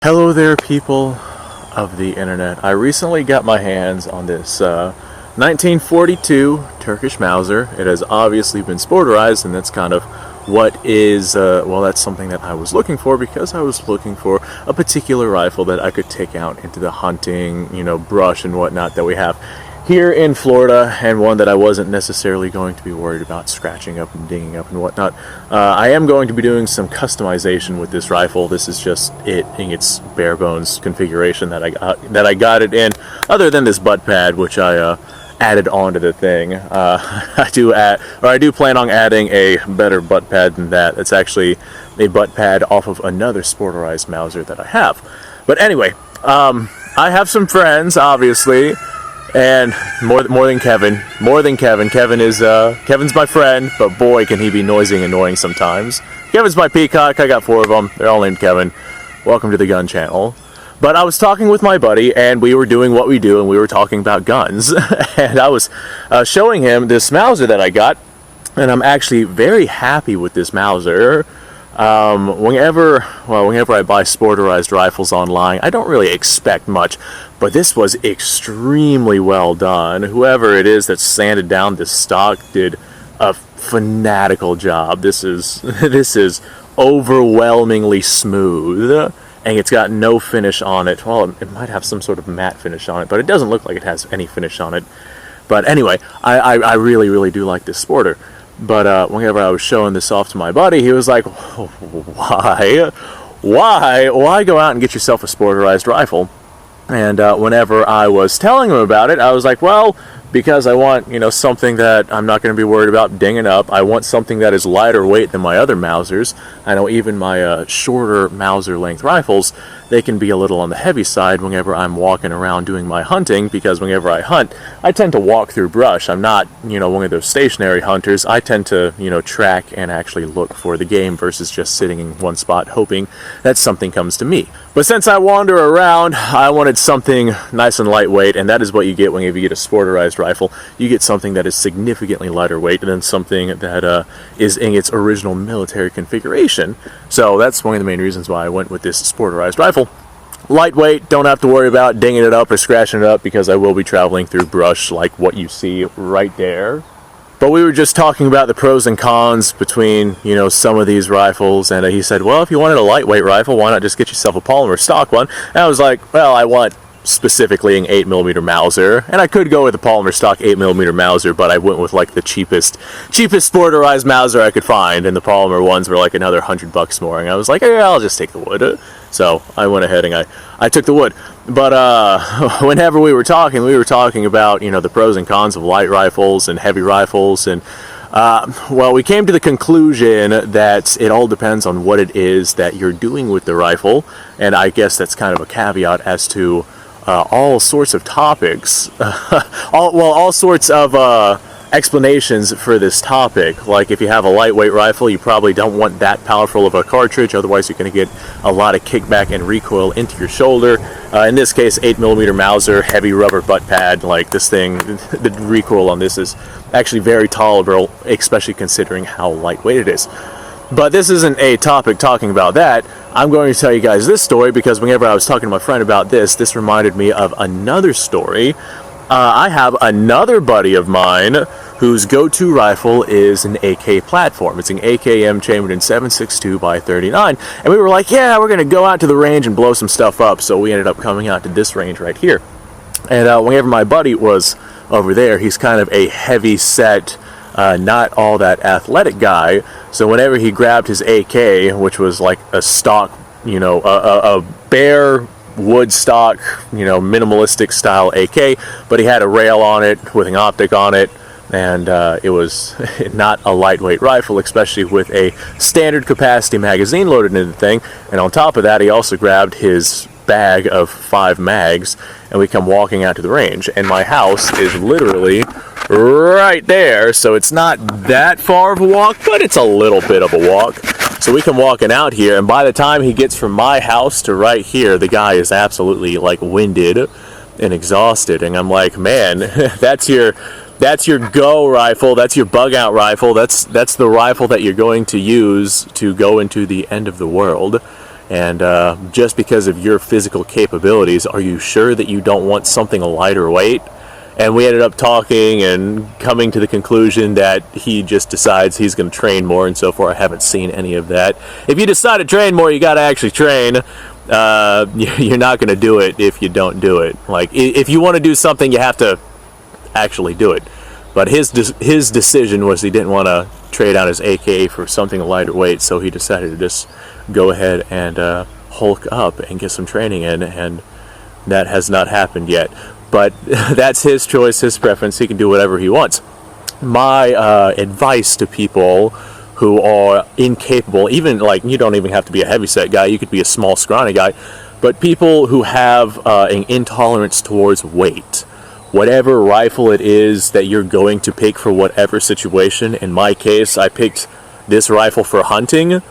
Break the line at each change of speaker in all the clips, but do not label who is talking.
Hello there, people of the internet. I recently got my hands on this 1942 Turkish Mauser. It has obviously been sporterized, and that's kind of what is, well, that's something that I was looking for, because I was looking for a particular rifle that I could take out into the hunting, brush and whatnot that we have here in Florida, and one that I wasn't necessarily going to be worried about scratching up and dinging up and whatnot. I am going to be doing some customization with this rifle. This is just it in its bare bones configuration that I got it in, other than this butt pad, which I added onto the thing. I do plan on adding a better butt pad than that. It's actually a butt pad off of another sporterized Mauser that I have. But anyway, I have some friends, obviously. And more than Kevin. Kevin's my friend, but boy, can he be noisy and annoying sometimes. Kevin's my peacock. I got 4 of them. They're all named Kevin. Welcome to the gun channel. But I was talking with my buddy, and we were doing what we do, and we were talking about guns. And I was showing him this Mauser that I got, and I'm actually very happy with this Mauser. Whenever I buy sporterized rifles online, I don't really expect much, but this was extremely well done. Whoever it is that sanded down this stock did a fanatical job. This is overwhelmingly smooth, and it's got no finish on it. Well, it might have some sort of matte finish on it, but it doesn't look like it has any finish on it. But anyway, I really do like this sporter. But whenever I was showing this off to my buddy, he was like, why go out and get yourself a sporterized rifle? And whenever I was telling him about it, I was like, well, because I want, something that I'm not going to be worried about dinging up. I want something that is lighter weight than my other Mausers. I know even my shorter Mauser length rifles, they can be a little on the heavy side whenever I'm walking around doing my hunting, because whenever I hunt, I tend to walk through brush. I'm not, one of those stationary hunters. I tend to, track and actually look for the game versus just sitting in one spot hoping that something comes to me. But since I wander around, I wanted something nice and lightweight, and that is what you get whenever you get a sporterized rifle. You get something that is significantly lighter weight than something that is in its original military configuration. So that's one of the main reasons why I went with this sporterized rifle. Lightweight, don't have to worry about dinging it up or scratching it up, because I will be traveling through brush like what you see right there. But we were just talking about the pros and cons between, some of these rifles, and he said, well, if you wanted a lightweight rifle, why not just get yourself a polymer stock one? And I was like, well, I want specifically an 8mm Mauser, and I could go with a polymer stock 8mm Mauser, but I went with like the cheapest sporterized Mauser I could find, and the polymer ones were like another $100 more, and I was like, yeah, I'll just take the wood. So I went ahead and I took the wood. But whenever we were talking about, the pros and cons of light rifles and heavy rifles, and well, we came to the conclusion that it all depends on what it is that you're doing with the rifle, and I guess that's kind of a caveat as to all sorts of topics, all sorts of explanations for this topic. Like, if you have a lightweight rifle, you probably don't want that powerful of a cartridge, otherwise you're going to get a lot of kickback and recoil into your shoulder. In this case, 8mm Mauser, heavy rubber butt pad. Like, this thing, the recoil on this is actually very tolerable, especially considering how lightweight it is. But this isn't a topic talking about that. I'm going to tell you guys this story because whenever I was talking to my friend about this reminded me of another story. I have another buddy of mine whose go-to rifle is an AK platform. It's an AKM chambered in 7.62 by 39. And we were like, yeah, we're going to go out to the range and blow some stuff up. So we ended up coming out to this range right here. And whenever my buddy was over there, he's kind of a heavy-set, not all that athletic guy. So whenever he grabbed his AK, which was like a stock, a bare wood stock, minimalistic style AK, but he had a rail on it with an optic on it, and it was not a lightweight rifle, especially with a standard capacity magazine loaded into the thing. And on top of that, he also grabbed his bag of 5 mags, and we come walking out to the range, and my house is literally right there, so it's not that far of a walk, but it's a little bit of a walk. So we come walking out here, and by the time he gets from my house to right here, the guy is absolutely like winded and exhausted, and I'm like, man, that's your go rifle, that's your bug out rifle, that's the rifle that you're going to use to go into the end of the world. And just because of your physical capabilities, are you sure that you don't want something lighter weight? And we ended up talking and coming to the conclusion that he just decides he's going to train more, and so far I haven't seen any of that. If you decide to train more, you got to actually train. You're not going to do it if you don't do it. Like, if you want to do something, you have to actually do it. But his decision was he didn't want to trade out his AK for something lighter weight, so he decided to just go ahead and hulk up and get some training in, and that has not happened yet. But that's his choice, his preference. He can do whatever he wants. My advice to people who are incapable, even like, you don't even have to be a heavyset guy, you could be a small, scrawny guy, but people who have an intolerance towards weight, whatever rifle it is that you're going to pick for whatever situation. In my case, I picked this rifle for hunting.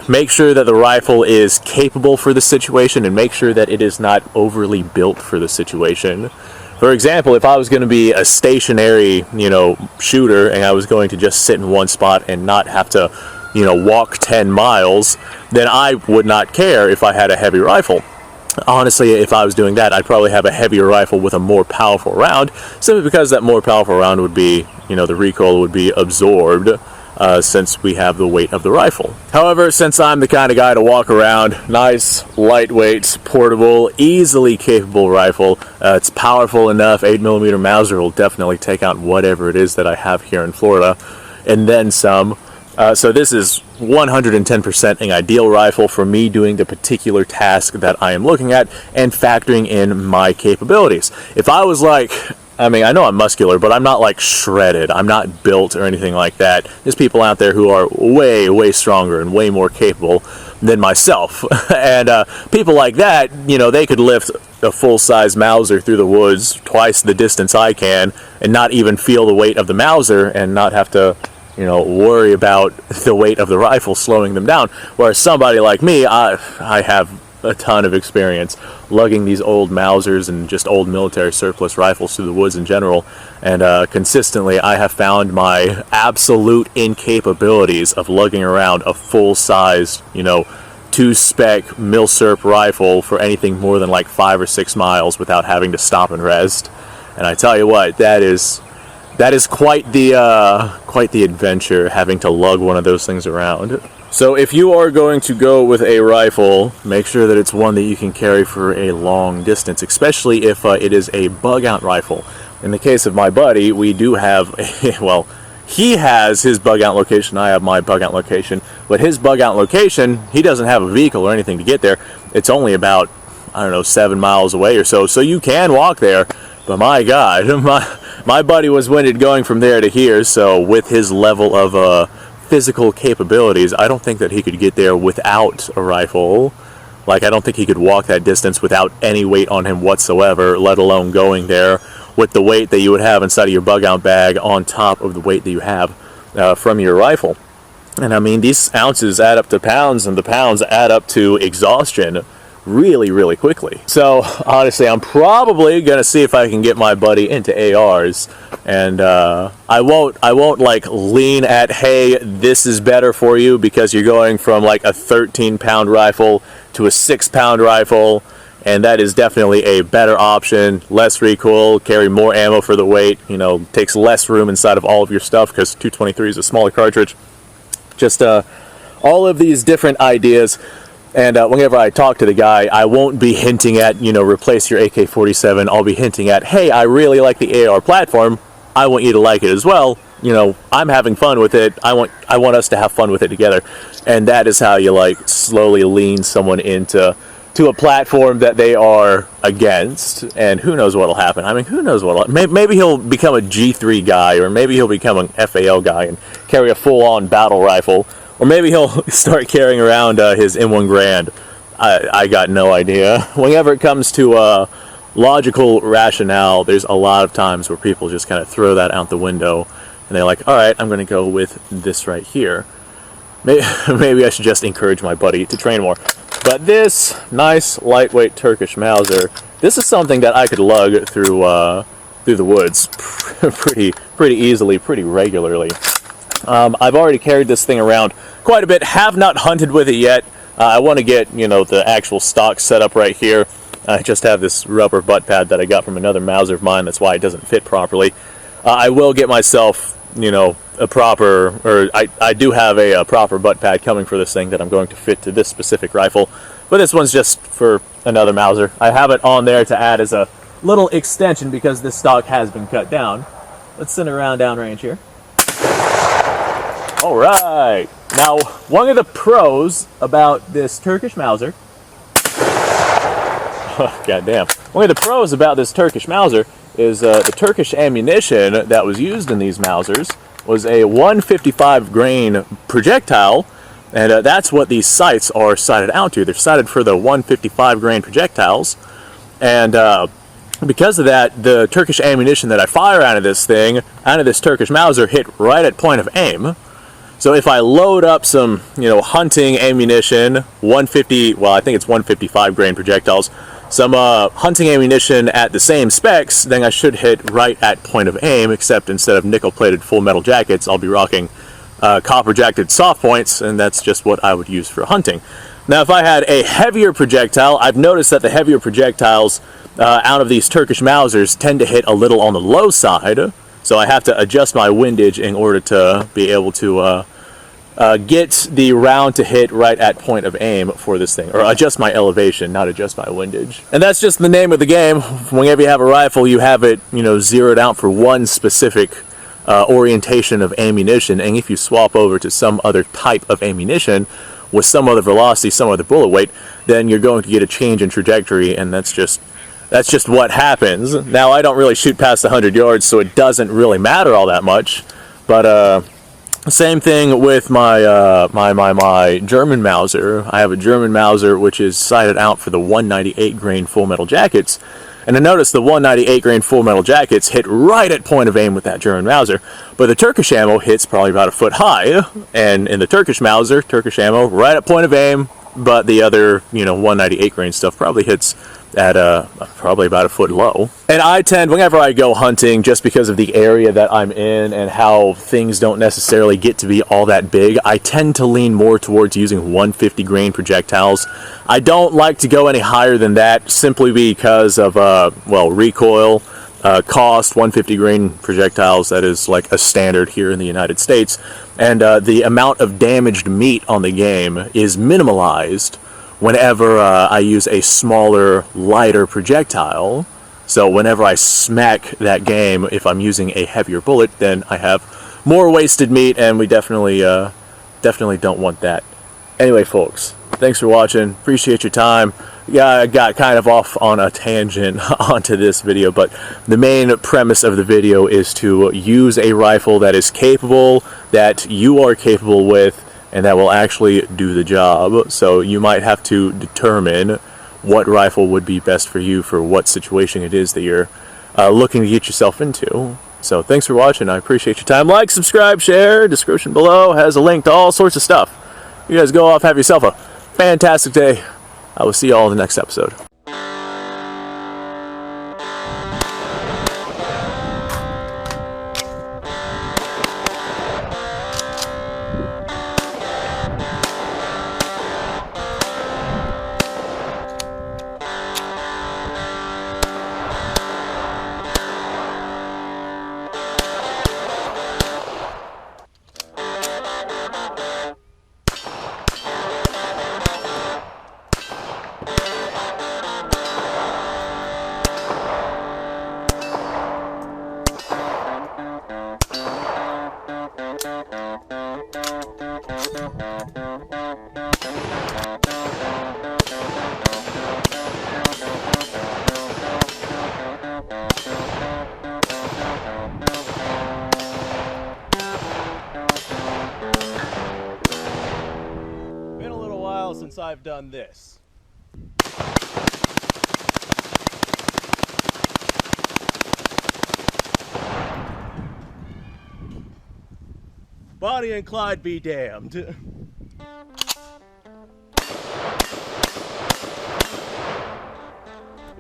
Make sure that the rifle is capable for the situation, and make sure that it is not overly built for the situation. For example, if I was going to be a stationary, shooter, and I was going to just sit in one spot and not have to, walk 10 miles, then I would not care if I had a heavy rifle. Honestly, if I was doing that, I'd probably have a heavier rifle with a more powerful round, simply because that more powerful round would be, the recoil would be absorbed, since we have the weight of the rifle. However, since I'm the kind of guy to walk around, nice, lightweight, portable, easily capable rifle, it's powerful enough. 8mm Mauser will definitely take out whatever it is that I have here in Florida, and then some. So this is 110% an ideal rifle for me doing the particular task that I am looking at and factoring in my capabilities. If I was like, I know I'm muscular, but I'm not like shredded. I'm not built or anything like that. There's people out there who are way, way stronger and way more capable than myself. And people like that, they could lift a full-size Mauser through the woods twice the distance I can and not even feel the weight of the Mauser and not have to worry about the weight of the rifle slowing them down. Whereas somebody like me, I have a ton of experience lugging these old Mausers and just old military surplus rifles through the woods in general, and consistently I have found my absolute incapabilities of lugging around a full-sized, 2-spec Milsurp rifle for anything more than like 5 or 6 miles without having to stop and rest. And I tell you what, that is quite the adventure, having to lug one of those things around. So if you are going to go with a rifle, make sure that it's one that you can carry for a long distance, especially if it is a bug-out rifle. In the case of my buddy, we do have, he has his bug-out location, I have my bug-out location, but his bug-out location, he doesn't have a vehicle or anything to get there. It's only about, 7 miles away or so, so you can walk there, but my God, my buddy was winded going from there to here, so with his level of physical capabilities, I don't think that he could get there without a rifle. Like, I don't think he could walk that distance without any weight on him whatsoever, let alone going there with the weight that you would have inside of your bug-out bag on top of the weight that you have from your rifle. And these ounces add up to pounds, and the pounds add up to exhaustion really, really quickly. So honestly, I'm probably gonna see if I can get my buddy into ARs, and I won't like lean at, hey, this is better for you because you're going from like a 13-pound rifle to a 6-pound rifle, and that is definitely a better option. Less recoil, carry more ammo for the weight, takes less room inside of all of your stuff because 223 is a smaller cartridge. Just all of these different ideas. And whenever I talk to the guy, I won't be hinting at, replace your AK-47. I'll be hinting at, hey, I really like the AR platform. I want you to like it as well. I'm having fun with it. I want us to have fun with it together. And that is how you slowly lean someone into a platform that they are against. And who knows what'll happen. Who knows what'll happen. Maybe he'll become a G3 guy, or maybe he'll become an FAL guy and carry a full-on battle rifle. Or maybe he'll start carrying around his M1 Grand. I got no idea. Whenever it comes to logical rationale, there's a lot of times where people just kind of throw that out the window, and they're like, all right, I'm going to go with this right here. Maybe I should just encourage my buddy to train more. But this nice, lightweight Turkish Mauser, this is something that I could lug through the woods pretty easily, pretty regularly. I've already carried this thing around quite a bit, have not hunted with it yet, I want to get, you know, the actual stock set up right here. I just have this rubber butt pad that I got from another Mauser of mine. That's why it doesn't fit properly. I will get myself, you know, a proper, or I do have a proper butt pad coming for this thing that I'm going to fit to this specific rifle. But this one's just for another Mauser. I have it on there to add as a little extension because this stock has been cut down. Let's send it around downrange here. All right. Now, one of the pros about this Turkish Mauser, goddamn, one of the pros about this Turkish Mauser is the Turkish ammunition that was used in these Mausers was a 155 grain projectile, and that's what these sights are sighted out to. They're sighted for the 155 grain projectiles, and because of that, the Turkish ammunition that I fire out of this thing, out of this Turkish Mauser, hit right at point of aim. So if I load up some, you know, hunting ammunition, 150, well, I think it's 155 grain projectiles, some hunting ammunition at the same specs, then I should hit right at point of aim, except instead of nickel-plated full metal jackets, I'll be rocking copper-jacketed soft points, and that's just what I would use for hunting. Now, if I had a heavier projectile, I've noticed that the heavier projectiles out of these Turkish Mausers tend to hit a little on the low side, so I have to adjust my windage in order to be able to get the round to hit right at point of aim for this thing, or adjust my elevation, not adjust my windage. And that's just the name of the game. Whenever you have a rifle, you have it, you know, zeroed out for one specific orientation of ammunition, and if you swap over to some other type of ammunition with some other velocity, some other bullet weight, then you're going to get a change in trajectory, and that's just what happens. Now, I don't really shoot past 100 yards, so it doesn't really matter all that much, but same thing with my my German Mauser. I have a German Mauser which is sighted out for the 198 grain full metal jackets. And I noticed the 198 grain full metal jackets hit right at point of aim with that German Mauser. But the Turkish ammo hits probably about a foot high. And in the Turkish Mauser, Turkish ammo, right at point of aim. But the other, you know, 198 grain stuff probably hits at probably about a foot low. And I tend, whenever I go hunting, just because of the area that I'm in and how things don't necessarily get to be all that big, I tend to lean more towards using 150 grain projectiles. I don't like to go any higher than that simply because of, well, recoil, cost. 150 grain projectiles, that is like a standard here in the United States. And the amount of damaged meat on the game is minimalized whenever I use a smaller, lighter projectile. So whenever I smack that game, if I'm using a heavier bullet, then I have more wasted meat, and we definitely don't want that. Anyway, folks, thanks for watching. Appreciate your time. Yeah, I got kind of off on a tangent onto this video, but the main premise of the video is to use a rifle that is capable, that you are capable with, and that will actually do the job. So you might have to determine what rifle would be best for you for what situation it is that you're looking to get yourself into. So thanks for watching. I appreciate your time. Like, subscribe, share. Description below has a link to all sorts of stuff. You guys go off, have yourself a fantastic day. I will see you all in the next episode. Since I've done this. Bonnie and Clyde be damned. The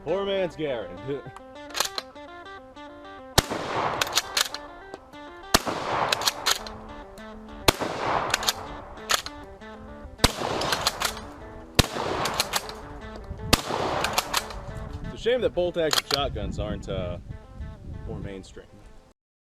poor man's Garen.
Shame that bolt action shotguns aren't more mainstream.